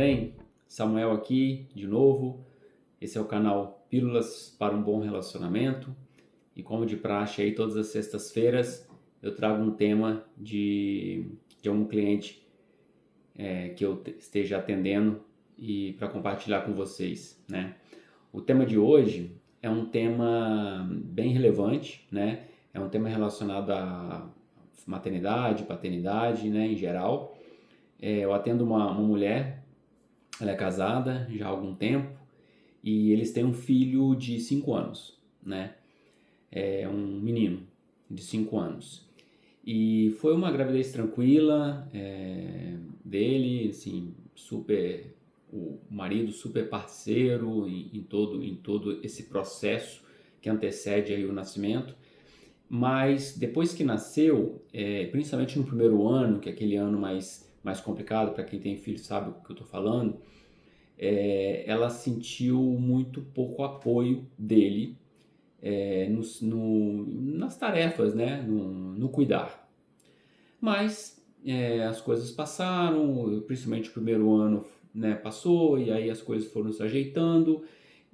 bem? Samuel aqui de novo. Esse é o canal Pílulas para um Bom Relacionamento. E como de praxe aí, todas as sextas-feiras eu trago um tema de algum cliente que eu esteja atendendo e para compartilhar com vocês, né? O tema de hoje é um tema bem relevante, né? É um tema relacionado à maternidade, paternidade, né, em geral. Eu atendo uma mulher. Ela é casada já há algum tempo e eles têm um filho de 5 anos, né? É um menino de 5 anos. E foi uma gravidez tranquila dele, assim, super, o marido super parceiro em todo esse processo que antecede aí o nascimento. Mas depois que nasceu, principalmente no primeiro ano, que é aquele ano mais complicado, para quem tem filho sabe o que eu estou falando, ela sentiu muito pouco apoio dele nas tarefas, né, no cuidar. Mas as coisas passaram, principalmente o primeiro ano, né, passou, e aí as coisas foram se ajeitando,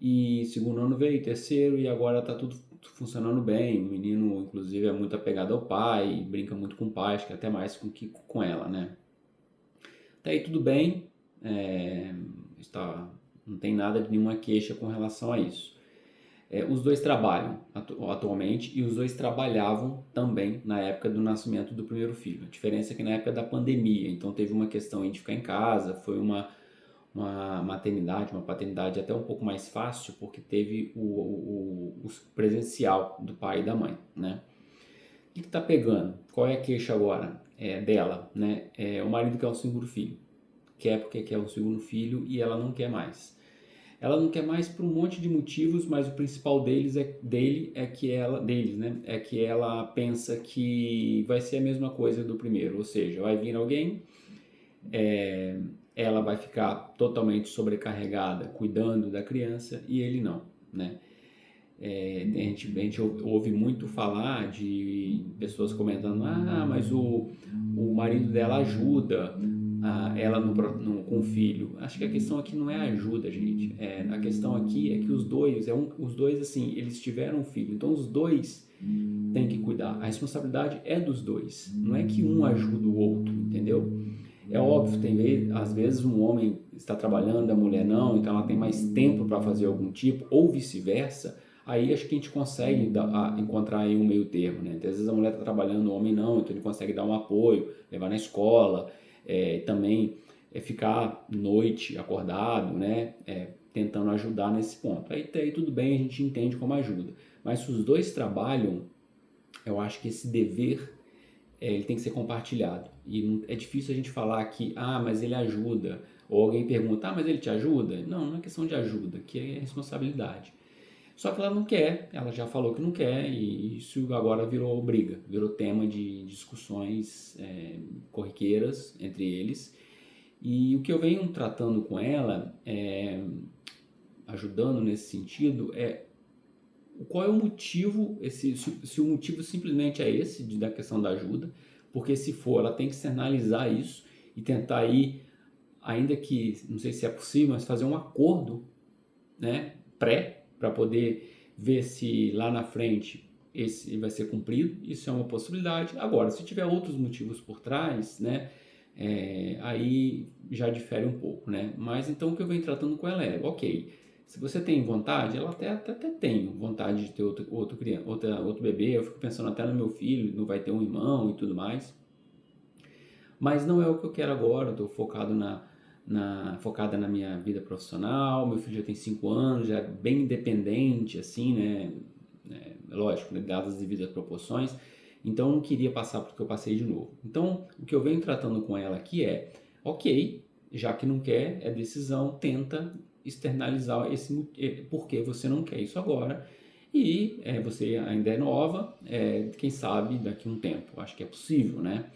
e segundo ano veio, terceiro, e agora está tudo funcionando bem. O menino, inclusive, é muito apegado ao pai, brinca muito com o pai, acho que até mais com ela, né? Até aí tudo bem, não tem nada de nenhuma queixa com relação a isso. Os dois trabalham atualmente e os dois trabalhavam também na época do nascimento do primeiro filho. A diferença é que na época da pandemia, então teve uma questão de ficar em casa, foi uma maternidade, uma paternidade até um pouco mais fácil, porque teve o presencial do pai e da mãe, né? O que está pegando? Qual é a queixa agora dela, né? O marido quer um segundo filho. Quer porque quer um segundo filho e ela não quer mais. Ela não quer mais por um monte de motivos, mas o principal deles é que ela pensa que vai ser a mesma coisa do primeiro, ou seja, vai vir alguém, ela vai ficar totalmente sobrecarregada cuidando da criança e ele não, né? A gente ouve muito falar de pessoas comentando: mas o marido dela ajuda ela com o filho. Acho que a questão aqui não é ajuda, gente. A questão aqui é que os dois, assim, eles tiveram um filho, então os dois têm que cuidar. A responsabilidade é dos dois, não é que um ajuda o outro, entendeu? É óbvio, às vezes um homem está trabalhando, a mulher não, então ela tem mais tempo para fazer algum tipo, ou vice-versa. Aí acho que a gente consegue encontrar aí um meio termo, né? Então, às vezes a mulher está trabalhando, o homem não, então ele consegue dar um apoio, levar na escola, também ficar noite acordado, né? Tentando ajudar nesse ponto. Aí tudo bem, a gente entende como ajuda. Mas se os dois trabalham, eu acho que esse dever ele tem que ser compartilhado. E é difícil a gente falar que, mas ele ajuda. Ou alguém pergunta, mas ele te ajuda? Não é questão de ajuda, que é responsabilidade. Só que ela não quer, ela já falou que não quer, e isso agora virou briga, virou tema de discussões corriqueiras entre eles. E o que eu venho tratando com ela, ajudando nesse sentido, qual é o motivo, se o motivo simplesmente é esse, da questão da ajuda, porque se for, ela tem que externalizar isso e tentar ir, ainda que, não sei se é possível, mas fazer um acordo, né, para poder ver se lá na frente esse vai ser cumprido. Isso é uma possibilidade. Agora, se tiver outros motivos por trás, né, aí já difere um pouco, né? Mas então o que eu venho tratando com ela ok, se você tem vontade, ela até tem vontade de ter outro bebê. Eu fico pensando até no meu filho, não vai ter um irmão e tudo mais. Mas não é o que eu quero agora, eu estou focado focada na minha vida profissional. Meu filho já tem 5 anos, já é bem independente, assim, né? Lógico, né? Dadas as devidas proporções. Então eu não queria passar porque eu passei de novo. Então o que eu venho tratando com ela aqui ok, já que não quer, é decisão, tenta externalizar por que você não quer isso agora. E você ainda é nova, quem sabe daqui a um tempo, acho que é possível, né?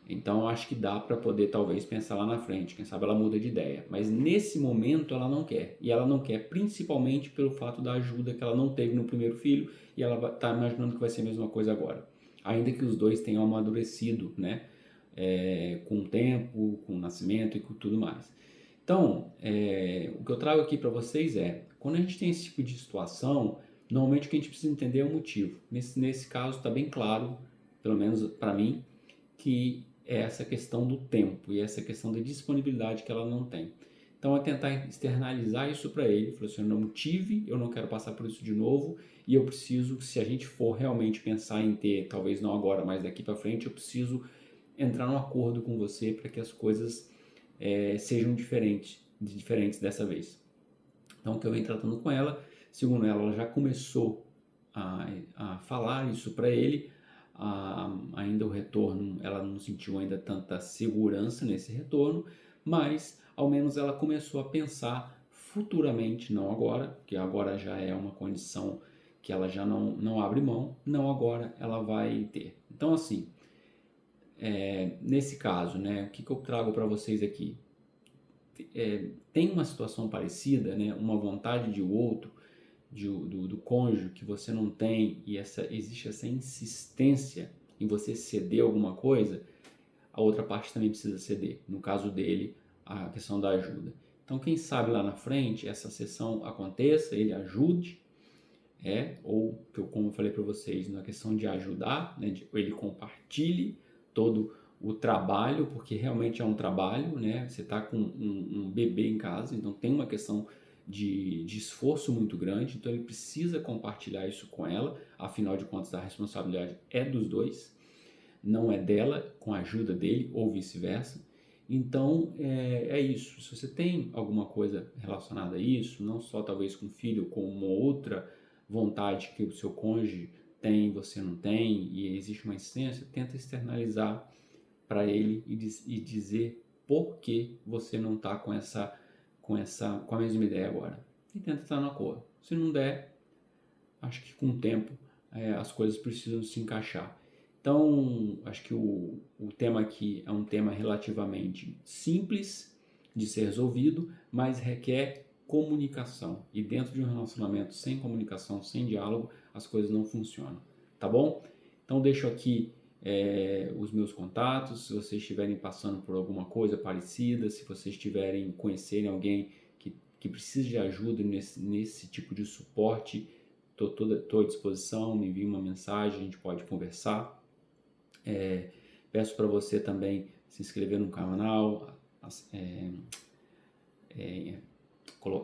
Então acho que dá para poder talvez pensar lá na frente, quem sabe ela muda de ideia. Mas nesse momento ela não quer. E ela não quer principalmente pelo fato da ajuda que ela não teve no primeiro filho e ela está imaginando que vai ser a mesma coisa agora. Ainda que os dois tenham amadurecido, né? Com o tempo, com o nascimento e com tudo mais. Então, o que eu trago aqui para vocês quando a gente tem esse tipo de situação, normalmente o que a gente precisa entender é o motivo. Nesse caso está bem claro, pelo menos para mim, que é essa questão do tempo e essa questão da disponibilidade que ela não tem. Então é tentar externalizar isso para ele, falar assim, eu não tive, eu não quero passar por isso de novo e eu preciso, se a gente for realmente pensar em ter, talvez não agora, mas daqui para frente, eu preciso entrar num acordo com você para que as coisas sejam diferentes dessa vez. Então o que eu venho tratando com ela, segundo ela já começou a falar isso para ele, ainda o retorno, ela não sentiu ainda tanta segurança nesse retorno, mas ao menos ela começou a pensar futuramente, não agora, porque agora já é uma condição que ela já não abre mão, não agora ela vai ter. Então assim, nesse caso, né, o que eu trago para vocês aqui? Tem uma situação parecida, né, uma vontade de outro, do cônjuge que você não tem e existe essa insistência em você ceder alguma coisa, a outra parte também precisa ceder. No caso dele, a questão da ajuda. Então, quem sabe lá na frente essa sessão aconteça, ele ajude, ou como eu falei para vocês, na questão de ajudar, né, ele compartilhe todo o trabalho, porque realmente é um trabalho, né? Você está com um bebê em casa, então tem uma questão de esforço muito grande, então ele precisa compartilhar isso com ela, afinal de contas a responsabilidade é dos dois, não é dela com a ajuda dele ou vice-versa. Então é isso, se você tem alguma coisa relacionada a isso, não só talvez com o filho, com uma outra vontade que o seu cônjuge tem, você não tem, e existe uma insistência, tenta externalizar para ele e dizer por que você não está com a mesma ideia agora. E tenta estar no acordo. Se não der, acho que com o tempo as coisas precisam se encaixar. Então, acho que o tema aqui é um tema relativamente simples de ser resolvido, mas requer comunicação. E dentro de um relacionamento sem comunicação, sem diálogo, as coisas não funcionam. Tá bom? Então, deixo aqui os meus contatos, se vocês estiverem passando por alguma coisa parecida, se vocês conhecerem alguém que precisa de ajuda nesse tipo de suporte, estou à disposição, me envie uma mensagem, a gente pode conversar. Peço para você também se inscrever no canal,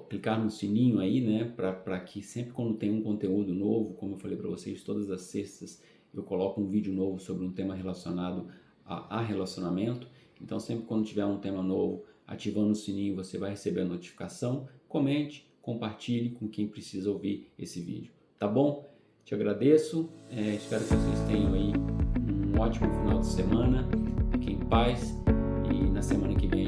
clicar no sininho aí, né, para que sempre quando tem um conteúdo novo, como eu falei para vocês, todas as sextas eu coloco um vídeo novo sobre um tema relacionado a relacionamento. Então sempre quando tiver um tema novo, ativando o sininho, você vai receber a notificação. Comente, compartilhe com quem precisa ouvir esse vídeo. Tá bom? Te agradeço, espero que vocês tenham aí um ótimo final de semana, fiquem em paz e na semana que vem